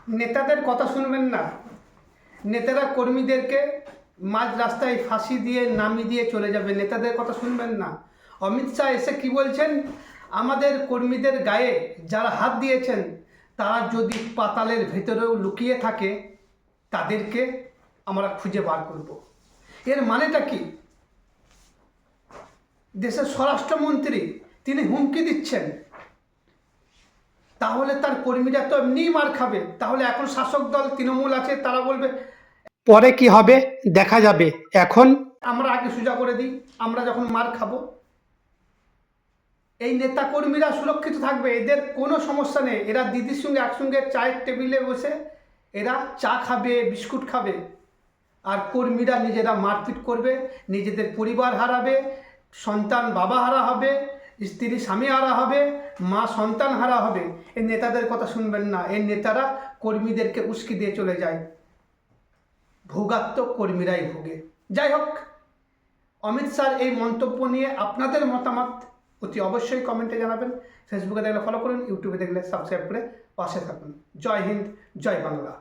নেতাদের কথা শুনবেন না। নেতারা কর্মীদেরকে মাঝ রাস্তায় ফাঁসি দিয়ে নামিয়ে দিয়ে চলে যাবে। নেতাদের কথা শুনবেন না। অমিত শাহ এসে কি বলছেন, আমাদের কর্মীদের গায়ে যারা হাত দিয়েছেন তারা যদি পাতালের ভেতরেও লুকিয়ে থাকে তাদেরকে আমরা খুঁজে বার করব। এর মানেটা কি? দেশের স্বরাষ্ট্রমন্ত্রী তিনি হুমকি দিচ্ছেন, তাহলে তার কর্মীরা তো এমনিই মার খাবে। তাহলে এখন শাসক দল তৃণমূল আছে, তারা বলবে পরে কি হবে দেখা যাবে, এখন আমরা আগে সোজা করে দিই, আমরা যখন মার খাবো। এই নেতা কর্মীরা সুরক্ষিত থাকবে, এদের কোনো সমস্যা নেই। এরা দিদির সঙ্গে একসঙ্গে চায়ের টেবিলে বসে এরা চা খাবে, বিস্কুট খাবে, আর কর্মীরা নিজেরা মারপিট করবে, নিজেদের পরিবার হারাবে, সন্তান বাবা হারা হবে, স্ত্রী স্বামী হারা হবে, মা সন্তান হারা হবে। এই নেতাদের কথা শুনবেন না। এই নেতারা কর্মীদেরকে উস্কি দিয়ে চলে যায়, ভোগাত্ম কর্মীরাই ভোগে। যাই হোক, অমিত শাহর এই মন্তব্য নিয়ে আপনাদের মতামত অতি অবশ্যই কমেন্টে জানাবেন। ফেসবুকে দেখলে ফলো করুন, ইউটিউবে দেখলে সাবস্ক্রাইব করে পাশে থাকুন। জয় হিন্দ, জয় বাংলা।